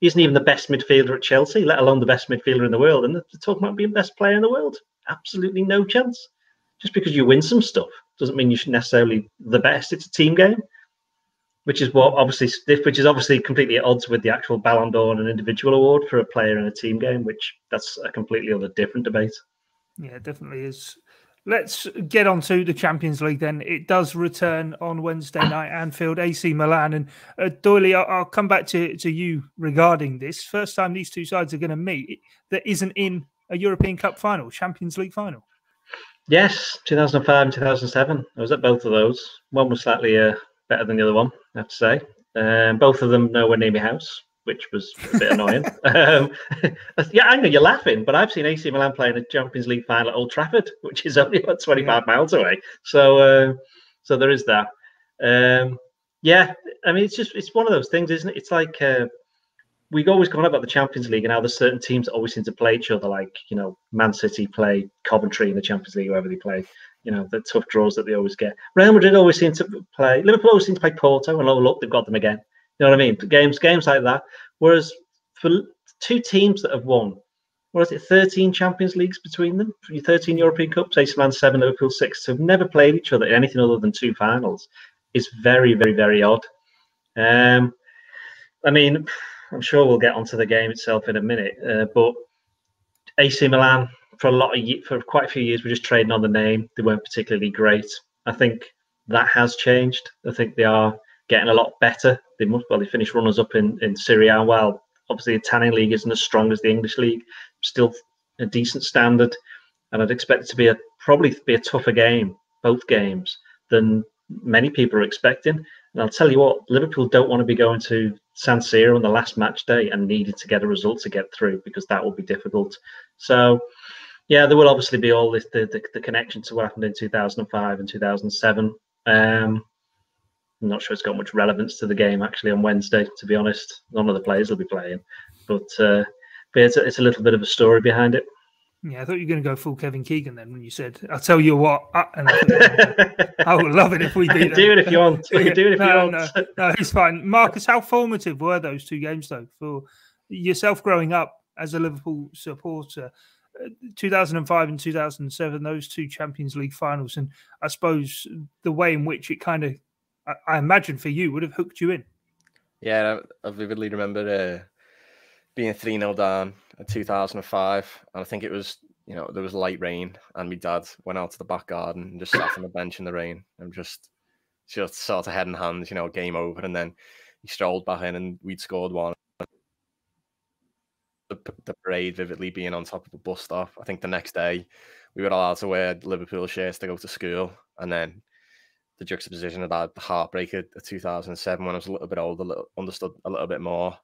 Speaker 3: isn't even the best midfielder at Chelsea, let alone the best midfielder in the world. And they're talking about being best player in the world. Absolutely no chance. Just because you win some stuff doesn't mean you should necessarily the best. It's a team game, which is obviously completely at odds with the actual Ballon d'Or and an individual award for a player in a team game, which that's a completely other different debate.
Speaker 2: Yeah, it definitely is. Let's get on to the Champions League then. It does return on Wednesday night, Anfield, AC Milan. And Doyle, I'll come back to you regarding this. First time these two sides are going to meet that isn't in a European Cup final, Champions League final.
Speaker 3: Yes, 2005 and 2007. I was at both of those. One was slightly better than the other one, I have to say. Both of them nowhere near my house, which was a bit annoying. Yeah, I know you're laughing, but I've seen AC Milan playing a Champions League final at Old Trafford, which is only about 25 miles away. So there is that. Yeah, I mean, it's one of those things, isn't it? It's like we've always gone about the Champions League and how there's certain teams that always seem to play each other, like, Man City play Coventry in the Champions League, whoever they play. The tough draws that they always get. Real Madrid always seem to play. Liverpool always seem to play Porto, and look, they've got them again. You know what I mean? Games like that. Whereas for two teams that have won, 13 Champions Leagues between them, 13 European Cups, AC Milan 7, Liverpool 6, have never played each other in anything other than two finals, is very, very, very odd. I mean, I'm sure we'll get onto the game itself in a minute, but AC Milan for quite a few years were just trading on the name. They weren't particularly great. I think that has changed. I think they are getting a lot better. They finished runners up in Serie A. While obviously the Italian league isn't as strong as the English league, still a decent standard, and I'd expect it to probably be a tougher game, both games, than many people are expecting. And I'll tell you what, Liverpool don't want to be going to San Siro on the last match day and needed to get a result to get through, because that will be difficult. So yeah, there will obviously be all this the connection to what happened in 2005 and 2007. I'm not sure it's got much relevance to the game actually on Wednesday, to be honest. None of the players will be playing, but it's a little bit of a story behind it.
Speaker 2: Yeah, I thought you were going to go full Kevin Keegan then when you said, "I'll tell you what." And I would love it if we did.
Speaker 3: Do it if you want. You can do it if you want.
Speaker 2: No, it's fine. Marcus, how formative were those two games though for yourself growing up as a Liverpool supporter? 2005 and 2007, those two Champions League finals, and I suppose the way in which it kind of, I imagine for you, would have hooked you in.
Speaker 4: Yeah, I vividly remember being 3-0 down in 2005, and I think it was, there was light rain, and my dad went out to the back garden and just sat on the bench in the rain and just sort of head in hands, game over, and then he strolled back in and we'd scored one. The parade vividly being on top of a bus stop. I think the next day we were allowed to wear Liverpool shirts to go to school, and then the juxtaposition of that, the heartbreak of 2007 when I was a little bit older, understood a little bit more.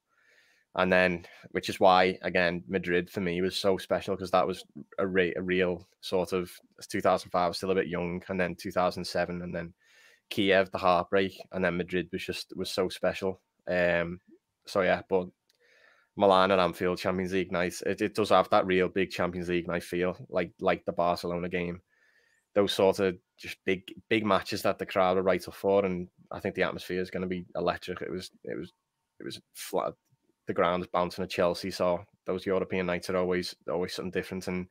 Speaker 4: And then, which is why, again, Madrid for me was so special, because that was a real sort of 2005, I was still a bit young, and then 2007, and then Kiev, the heartbreak, and then Madrid was so special. So yeah, but Milan and Anfield Champions League nights, it does have that real big Champions League night feel, like the Barcelona game. Those sort of just big matches that the crowd are right up for, and I think the atmosphere is going to be electric. It was flat. The ground is bouncing at Chelsea, so those European nights are always something different, and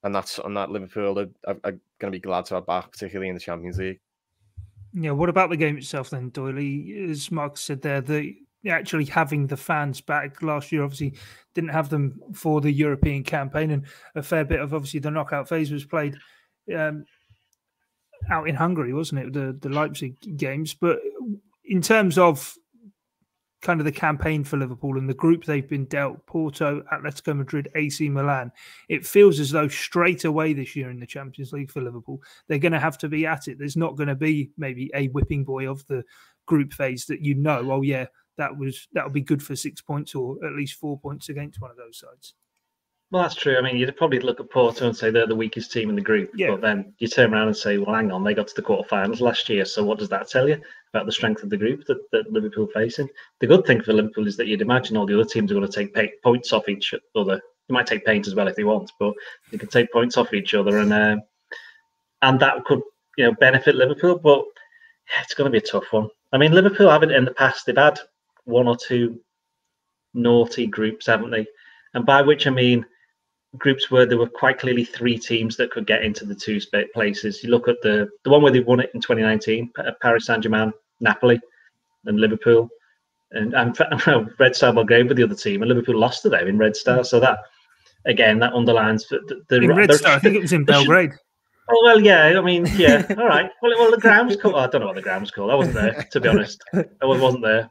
Speaker 4: that's on that Liverpool are going to be glad to have back, particularly in the Champions League.
Speaker 2: Yeah, what about the game itself then, Doyle? As Mark said there, actually having the fans back last year, obviously didn't have them for the European campaign, and a fair bit of obviously the knockout phase was played out in Hungary, wasn't it? The Leipzig games. But in terms of kind of the campaign for Liverpool and the group they've been dealt, Porto, Atletico Madrid, AC Milan, it feels as though straight away this year in the Champions League for Liverpool, they're going to have to be at it. There's not going to be maybe a whipping boy of the group phase that oh yeah, that'll be good for 6 points or at least 4 points against one of those sides.
Speaker 3: Well, that's true. I mean, you'd probably look at Porto and say they're the weakest team in the group. Yeah. But then you turn around and say, well, hang on, they got to the quarterfinals last year. So what does that tell you about the strength of the group that Liverpool facing? The good thing for Liverpool is that you'd imagine all the other teams are going to take points off each other. They might take paint as well if they want, but they can take points off each other, and that could benefit Liverpool. But it's going to be a tough one. I mean, Liverpool haven't in the past. They've had one or two naughty groups, haven't they? And by which I mean groups where there were quite clearly three teams that could get into the two places. You look at the one where they won it in 2019, Paris Saint-Germain, Napoli, and Liverpool. And Red Star Belgrade with the other team, and Liverpool lost to them in Red Star. So that, again, that underlines
Speaker 2: in Red Star. I think it was in Belgrade.
Speaker 3: Oh, well, yeah. I mean, yeah. All right. Well, the ground was called. I don't know what the ground was called. I wasn't there, to be honest. I wasn't there.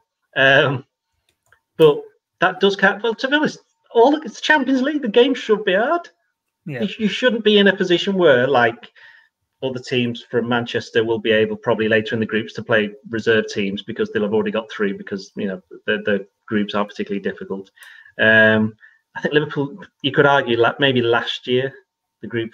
Speaker 3: But that does count. Well, to be honest, it's Champions League. The game should be hard. Yeah. You shouldn't be in a position where, like, other teams from Manchester will be able probably later in the groups to play reserve teams because they'll have already got through because, you know, the groups are particularly difficult. I think Liverpool, you could argue like maybe last year the group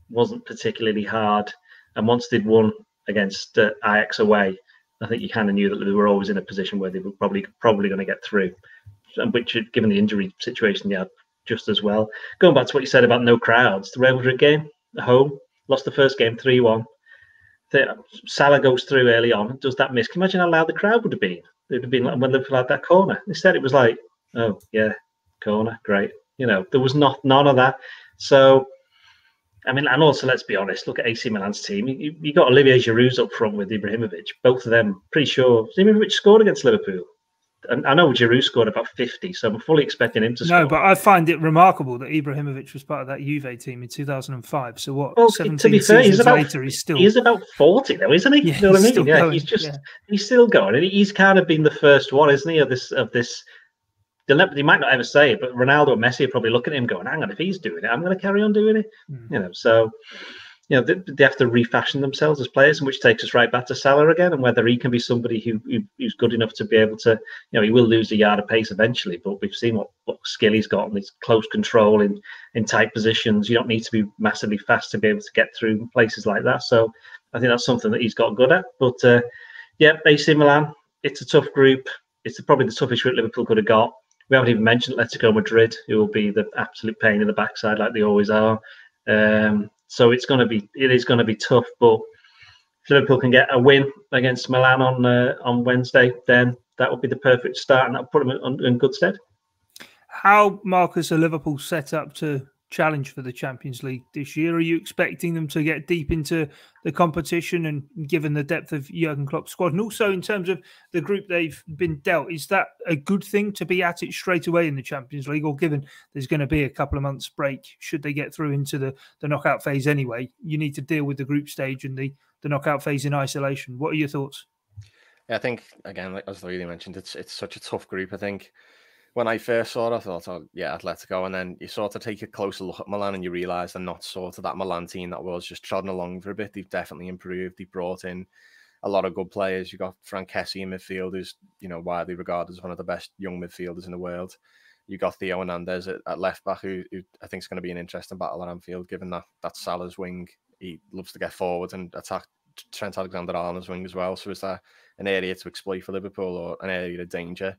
Speaker 3: wasn't particularly hard, and once they'd won against Ajax away, I think you kind of knew that they were always in a position where they were probably going to get through, and which, given the injury situation, they had just as well. Going back to what you said about no crowds, the Real Madrid game at home, lost the first game 3-1. Salah goes through early on, does that miss? Can you imagine how loud the crowd would have been? It would have been like when Liverpool had that corner. Instead, it was like, oh yeah, corner, great. You know, there was none of that. So, I mean, and also, let's be honest, look at AC Milan's team. You got Olivier Giroud up front with Ibrahimovic. Both of them, pretty sure. Ibrahimovic scored against Liverpool. And I know Giroud scored about 50, so I'm fully expecting him to score.
Speaker 2: No, but I find it remarkable that Ibrahimovic was part of that Juve team in 2005. So what, 17 to be fair, seasons later, he's about
Speaker 3: 40 though, isn't he?
Speaker 2: Yeah,
Speaker 3: you know what I mean?
Speaker 2: Yeah,
Speaker 3: he's still going. And he's kind of been the first one, isn't he, of this. They might not ever say it, but Ronaldo and Messi are probably looking at him going, hang on, if he's doing it, I'm going to carry on doing it. You know, so, you know, they have to refashion themselves as players, and which takes us right back to Salah again, and whether he can be somebody who's good enough to be able to, you know, he will lose a yard of pace eventually, but we've seen what skill he's got and his close control in tight positions. You don't need to be massively fast to be able to get through places like that. So I think that's something that he's got good at. But yeah, AC Milan, it's a tough group. It's probably the toughest group Liverpool could have got. We haven't even mentioned Atletico Madrid, who will be the absolute pain in the backside like they always are. So it is going to be tough. But if Liverpool can get a win against Milan on Wednesday, then that will be the perfect start, and that will put them in good stead.
Speaker 2: How, Marcus, are Liverpool set up to challenge for the Champions League this year? Are you expecting them to get deep into the competition, and given the depth of Jurgen Klopp's squad, and also in terms of the group they've been dealt, is that a good thing to be at it straight away in the Champions League, or given there's going to be a couple of months break, should they get through into the knockout phase anyway, you need to deal with the group stage and the knockout phase in isolation? What are your thoughts?
Speaker 4: Yeah, I think, again, like as you mentioned, it's such a tough group. I think when I first saw it, I thought, oh, yeah, Atletico. And then you sort of take a closer look at Milan and you realise they're not sort of that Milan team that was just trodden along for a bit. They've definitely improved. They've brought in a lot of good players. You've got Frank Kessie in midfield, who's, you know, widely regarded as one of the best young midfielders in the world. You've got Theo Hernandez at left back, who I think is going to be an interesting battle at Anfield, given that Salah's wing. He loves to get forward and attack Trent Alexander-Arnold's wing as well. So is that an area to exploit for Liverpool, or an area of danger?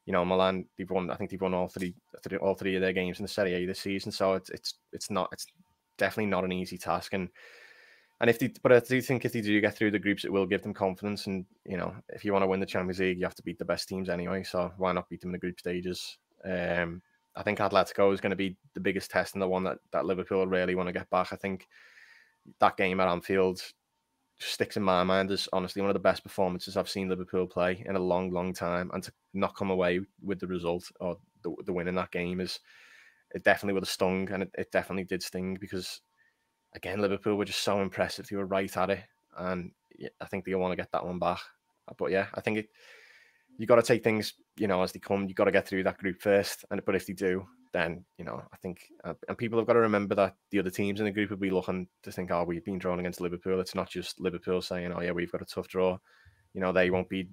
Speaker 4: You know, Milan, I think they've won all three of their games in the Serie A this season. So it's definitely not an easy task. But I do think if they do get through the groups, it will give them confidence. And, you know, if you want to win the Champions League, you have to beat the best teams anyway. So why not beat them in the group stages? I think Atletico is going to be the biggest test, and the one that Liverpool really want to get back. I think that game at Anfield just sticks in my mind as honestly one of the best performances I've seen Liverpool play in a long, long time. And to not come away with the result, or the win in that game, it definitely would have stung, and it definitely did sting, because, again, Liverpool were just so impressive. They were right at it, and I think they'll want to get that one back. But yeah, I think you got to take things, you know, as they come. You got to get through that group first, but if they do, then, you know, I think, and people have got to remember that the other teams in the group will be looking to think, oh, we've been drawn against Liverpool. It's not just Liverpool saying, oh yeah, we've got a tough draw. You know, they won't be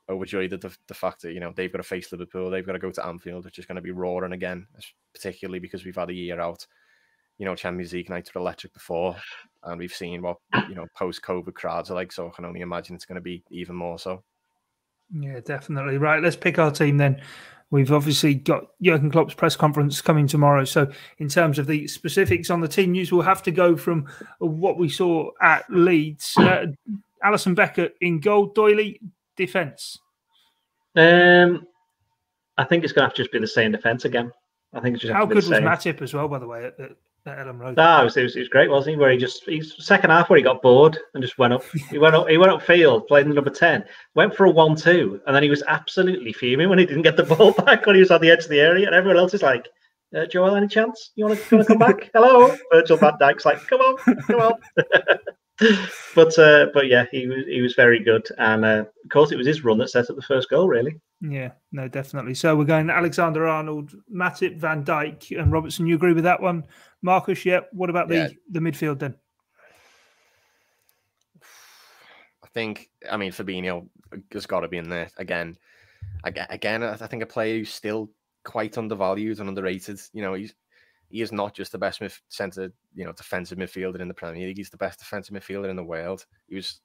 Speaker 4: overjoyed at the fact that, you know, they've got to face Liverpool. They've got to go to Anfield, which is going to be roaring again, particularly because we've had a year out. You know, Champions League nights were electric before, and we've seen what, you know, post-COVID crowds are like. So I can only imagine it's going to be even more so.
Speaker 2: Yeah, definitely. Right, let's pick our team then. We've obviously got Jurgen Klopp's press conference coming tomorrow. So in terms of the specifics on the team news, we'll have to go from what we saw at Leeds. Alisson Becker in goal. Doyle, defence.
Speaker 3: I think it's going to have to just be the same defence again. I think it's just
Speaker 2: how
Speaker 3: have to
Speaker 2: good
Speaker 3: be the
Speaker 2: was
Speaker 3: same.
Speaker 2: Matip as well, by the way, at Elland Road?
Speaker 3: It was great, wasn't he? Where he's second half where he got bored and just went up. He went upfield, played in the number 10, went for a 1-2, and then he was absolutely fuming when he didn't get the ball back when he was on the edge of the area, and everyone else is like, Joel, any chance? You want to come back? Hello, Virgil van Dijk's like, come on. But yeah, he was very good, and of course it was his run that set up the first goal, really.
Speaker 2: Yeah, no, definitely. So we're going Alexander-Arnold, Matip, Van Dijk, and Robertson. You agree with that one, Marcus? Yeah. What about the midfield then?
Speaker 4: I mean, Fabinho has got to be in there again. I think a player who's still quite undervalued and underrated. You know, he is not just the best defensive midfielder in the Premier League. He's the best defensive midfielder in the world. He was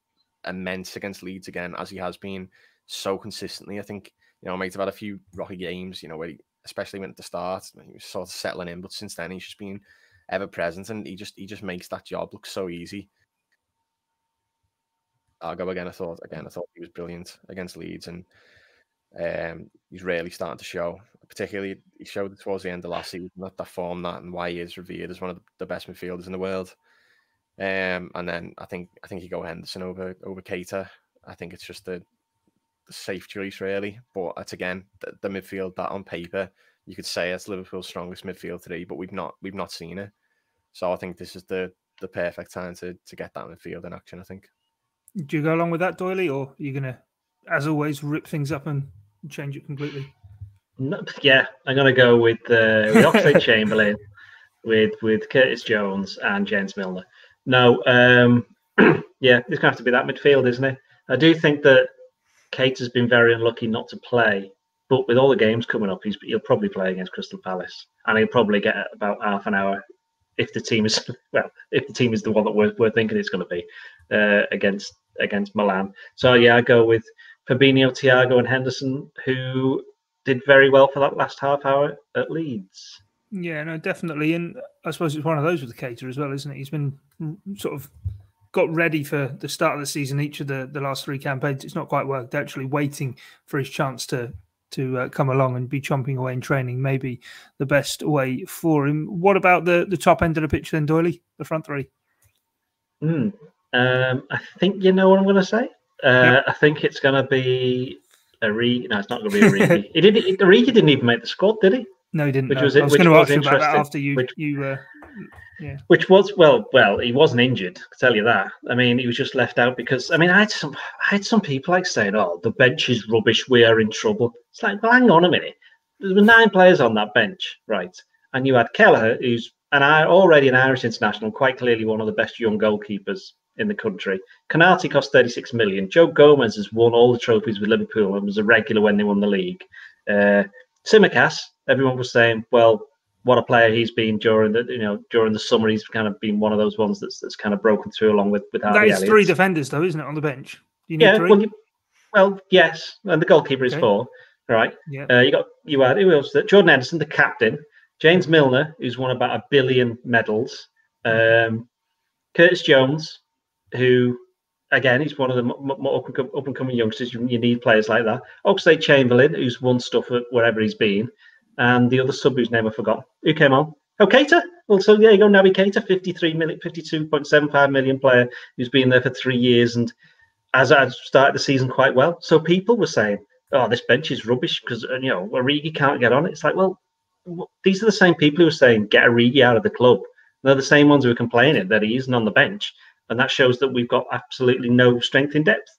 Speaker 4: immense against Leeds again, as he has been so consistently. I think, you know, might have had a few rocky games, you know, where especially when at the start, he was sort of settling in, but since then he's just been ever present, and he just makes that job look so easy. Argo again, I thought he was brilliant against Leeds, and he's really starting to show. Particularly, he showed it towards the end of last season, that form, and why he is revered as one of the best midfielders in the world. And then I think you go Henderson over Keita. I think it's just the safe choice, really. But it's again the midfield that on paper you could say it's Liverpool's strongest midfield today, but we've not seen it. So I think this is the perfect time to get that midfield in action, I think.
Speaker 2: Do you go along with that, Doyle, or are you going to, as always, rip things up and change it completely?
Speaker 3: No, yeah, I'm going to go with Oxlade-Chamberlain, with Curtis Jones and James Milner. No, yeah, it's going to have to be that midfield, isn't it? I do think that Keita has been very unlucky not to play, but with all the games coming up, he'll probably play against Crystal Palace, and he'll probably get about half an hour if the team is the one that we're thinking it's going to be against Milan. So yeah, I go with Fabinho, Thiago, and Henderson, who did very well for that last half hour at Leeds.
Speaker 2: Yeah, no, definitely, and I suppose it's one of those with Keita as well, isn't it? He's been sort of got ready for the start of the season. Each of the last three campaigns, it's not quite worked. Actually, waiting for his chance to come along and be chomping away in training, maybe the best way for him. What about the top end of the pitch then, Doyle? The front three.
Speaker 3: I think you know what I'm going to say.
Speaker 2: Yep.
Speaker 3: I think it's going to be Origi. No, it's not going to be Origi. Origi didn't even make the squad, did he?
Speaker 2: No, he didn't.
Speaker 3: I was
Speaker 2: going to ask you about that after yeah.
Speaker 3: Which was well, he wasn't injured. I can tell you that. I mean, he was just left out because I had some people like saying, "Oh, the bench is rubbish. We are in trouble." It's like, well, hang on a minute. There were 9 players on that bench, right? And you had Kelleher, who's already an Irish international, quite clearly one of the best young goalkeepers in the country. Canati cost 36 million. Joe Gomez has won all the trophies with Liverpool and was a regular when they won the league. Tsimikas, everyone was saying, well, what a player he's been during the summer. He's kind of been one of those ones that's kind of broken through along with Harvey Elliott.
Speaker 2: That is 3 defenders, though, isn't it, on the bench? Do you need 3?
Speaker 3: Well, yes, and the goalkeeper is 4. Right.
Speaker 2: Yeah.
Speaker 3: You had who else? Jordan Henderson, the captain. James Milner, who's won about 1 billion medals. Curtis Jones, who again he's one of the more up and coming youngsters. You need players like that. Oxlade-Chamberlain, who's won stuff at wherever he's been, and the other sub whose name I forgot. Who came on? Oh, Keita. Well, so there you go. Naby Keita, 52.75 million player who's been there for 3 years, and as I started the season quite well. So people were saying, "Oh, this bench is rubbish because Origi can't get on it." It's like, well, these are the same people who are saying get Origi out of the club. They're the same ones who are complaining that he isn't on the bench, and that shows that we've got absolutely no strength in depth.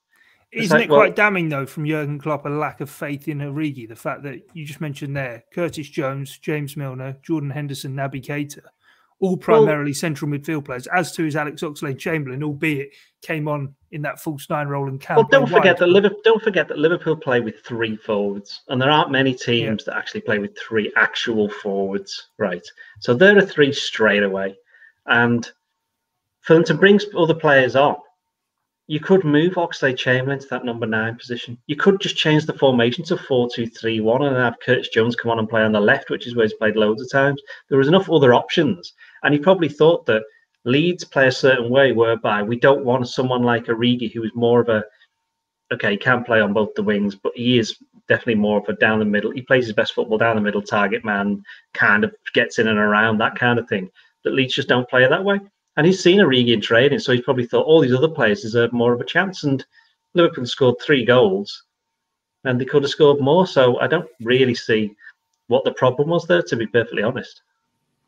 Speaker 2: Isn't it quite damning, though, from Jurgen Klopp, a lack of faith in Origi? The fact that you just mentioned there, Curtis Jones, James Milner, Jordan Henderson, Naby Keita, all primarily central midfield players, as to his Alex Oxlade-Chamberlain, albeit came on in that false 9 role and camp.
Speaker 3: Well, don't forget that Liverpool play with 3 forwards, and there aren't many teams that actually play with 3 actual forwards, right? So there are 3 straight away, and for them to bring other players on, you could move Oxlade-Chamberlain to that number 9 position. You could just change the formation to 4-2-3-1 and have Curtis Jones come on and play on the left, which is where he's played loads of times. There was enough other options, and he probably thought that Leeds play a certain way whereby we don't want someone like Origi who is more of a, okay, he can play on both the wings, but he is definitely more of a down the middle. He plays his best football down the middle, target man, kind of gets in and around, that kind of thing. But Leeds just don't play it that way. And he's seen Origi in training, so he's probably thought all these other players deserve more of a chance. And Liverpool scored 3 goals, and they could have scored more. So I don't really see what the problem was there, to be perfectly honest.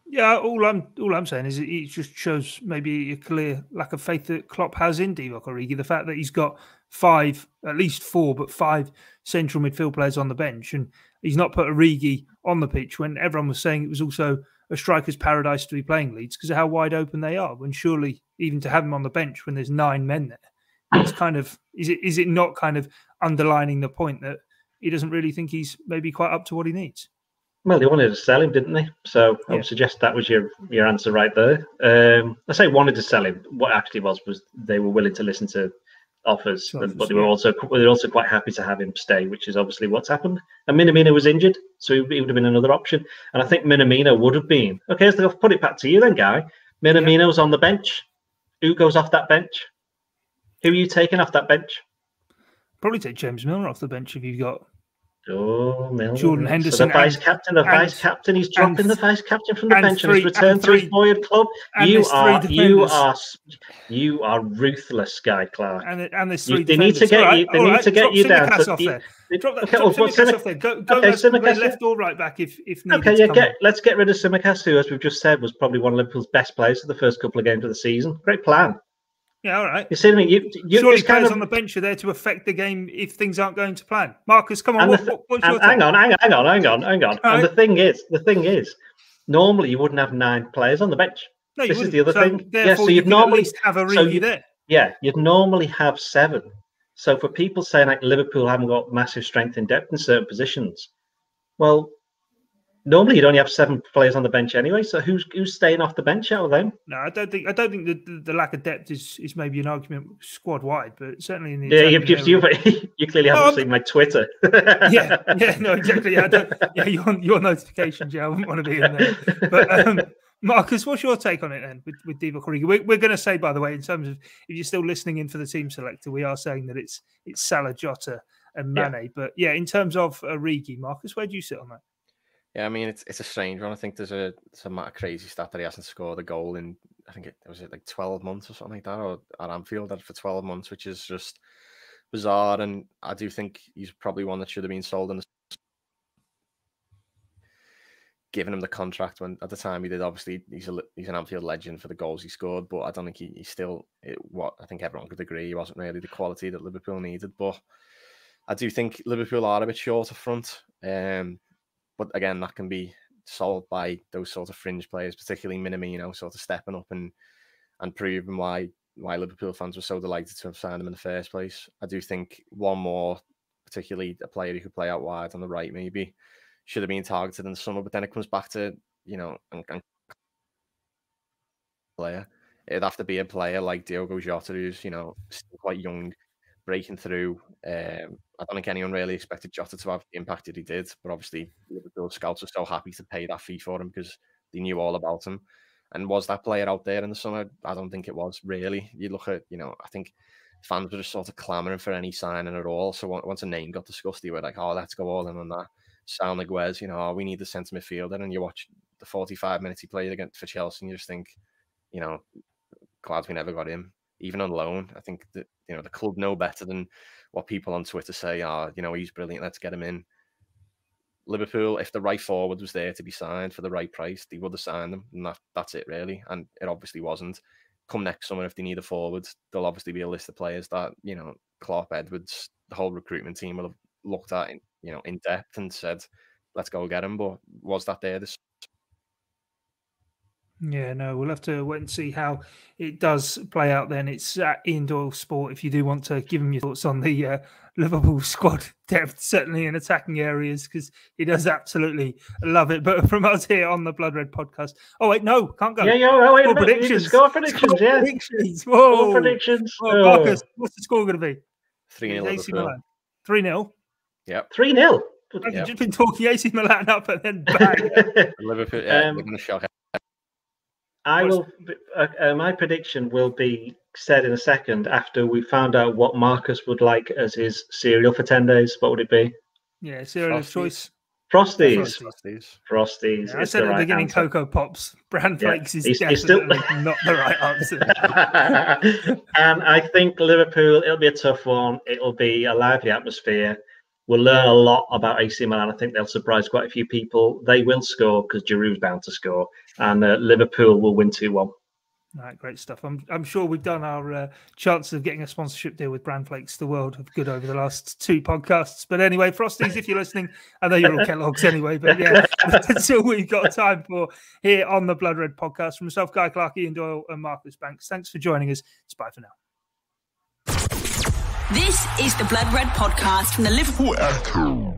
Speaker 2: Yeah, all I'm saying is it just shows maybe a clear lack of faith that Klopp has in Divock Origi. The fact that he's got 5, at least 4, but 5 central midfield players on the bench, and he's not put Origi on the pitch when everyone was saying it was also a striker's paradise to be playing Leeds because of how wide open they are. When surely even to have him on the bench when there's 9 men there, it's kind of is it not kind of underlining the point that he doesn't really think he's maybe quite up to what he needs?
Speaker 3: Well, they wanted to sell him, didn't they? So I would suggest that was your answer right there. I say wanted to sell him. What actually was they were willing to listen to offers, but they were also quite happy to have him stay, which is obviously what's happened. And Minamino was injured, so he would have been another option. And I think Minamino would have been okay. So I'll put it back to you then, Guy. Minamino's on the bench. Who goes off that bench? Who are you taking off that bench?
Speaker 2: Probably take James Milner off the bench if you've got.
Speaker 3: Oh, Milner.
Speaker 2: Jordan Henderson.
Speaker 3: So the vice captain, he's dropping the vice captain from the bench and he's returned to his boyhood club. You are ruthless, Guy Clarke.
Speaker 2: And there's 3
Speaker 3: they need to get you down.
Speaker 2: Drop Tsimikas off there. Go left or right back if needed.
Speaker 3: Okay, let's get rid of Tsimikas, who, as we've just said, was probably one of Liverpool's best players for the first couple of games of the season. Great plan.
Speaker 2: Yeah, all right.
Speaker 3: You see what I mean?
Speaker 2: Surely players on the bench are there to affect the game if things aren't going to plan. Marcus, come on. What's your
Speaker 3: hang on. Right. And the thing is, normally you wouldn't have 9 players on the bench.
Speaker 2: No,
Speaker 3: this is the other thing.
Speaker 2: So you'd normally at least have Origi there.
Speaker 3: Yeah, you'd normally have 7. So for people saying like Liverpool haven't got massive strength and depth in certain positions, well, normally you'd only have 7 players on the bench anyway. So who's staying off the bench out of them?
Speaker 2: No, I don't think the lack of depth is maybe an argument squad wide, but certainly in the
Speaker 3: you clearly haven't seen my Twitter.
Speaker 2: No, exactly. Your notifications. I wouldn't want to be in there. But Marcus, what's your take on it then with Divock Origi? We're going to say, by the way, in terms of if you're still listening in for the team selector, we are saying that it's Salah, Jota, and Mane. Yeah. But in terms of Origi, Marcus, where do you sit on that?
Speaker 4: Yeah, I mean, it's a strange one. I think there's a crazy stat that he hasn't scored a goal in, I think it was like 12 months or something like that, or at Anfield for 12 months, which is just bizarre. And I do think he's probably one that should have been sold in giving him the contract when at the time he did. Obviously, he's an Anfield legend for the goals he scored, but I don't think he's still what I think everyone could agree he wasn't really the quality that Liverpool needed. But I do think Liverpool are a bit short up front. But again, that can be solved by those sort of fringe players, particularly Minamino, sort of stepping up and proving why Liverpool fans were so delighted to have signed him in the first place. I do think one more, particularly a player who could play out wide on the right, maybe should have been targeted in the summer. But then it comes back to player. It'd have to be a player like Diogo Jota, who's still quite young, breaking through. I don't think anyone really expected Jota to have the impact that he did, but obviously Liverpool scouts were so happy to pay that fee for him because they knew all about him. And was that player out there in the summer? I don't think it was really. You look at, I think fans were just sort of clamouring for any signing at all. So once a name got discussed, they were like, oh, let's go all in on that. Sound like Wes, we need the centre midfielder. And you watch the 45 minutes he played against for Chelsea and you just think, glad we never got him. Even on loan, I think that the club know better than what people on Twitter say. He's brilliant. Let's get him in. Liverpool, if the right forward was there to be signed for the right price, they would have signed him, and that's it really. And it obviously wasn't. Come next summer, if they need a forward, there'll obviously be a list of players that Clarke, Edwards, the whole recruitment team will have looked at in depth and said, let's go get him. But was that there this?
Speaker 2: Yeah, no, we'll have to wait and see how it does play out then. It's Ian Doyle Sport if you do want to give him your thoughts on the Liverpool squad depth, certainly in attacking areas, because he does absolutely love it. But from us here on the Blood Red podcast. Oh, wait, no, can't go.
Speaker 3: Wait a minute. Predictions. Score predictions, yeah.
Speaker 2: Predictions. Whoa.
Speaker 3: Score predictions.
Speaker 2: Oh, Marcus, what's the score going to be?
Speaker 4: 3-0
Speaker 2: AC Milan. 3-0?
Speaker 4: Yep.
Speaker 3: 3-0?
Speaker 2: You've just been talking AC Milan up and then bang.
Speaker 4: Liverpool, they're going to shock.
Speaker 3: I will. My prediction will be said in a second after we found out what Marcus would like as his cereal for 10 days. What would it be?
Speaker 2: Yeah, cereal of choice.
Speaker 3: Frosties.
Speaker 2: Yeah, I said at the beginning,
Speaker 3: answer.
Speaker 2: Cocoa Pops. Bran Flakes is definitely not the right answer.
Speaker 3: And I think Liverpool, it'll be a tough one. It'll be a lively atmosphere. We'll learn a lot about AC Milan. I think they'll surprise quite a few people. They will score because Giroud's bound to score. And Liverpool will win 2-1.
Speaker 2: All right, great stuff. I'm sure we've done our chances of getting a sponsorship deal with Bran Flakes the world of good over the last 2 podcasts. But anyway, Frosties, if you're listening, I know you're all Kellogg's anyway, but yeah, that's all we've got time for here on the Blood Red podcast. From myself, Guy Clarke, Ian Doyle, and Marcus Banks. Thanks for joining us. It's bye for now.
Speaker 1: This is the Blood Red podcast from the Liverpool Echo.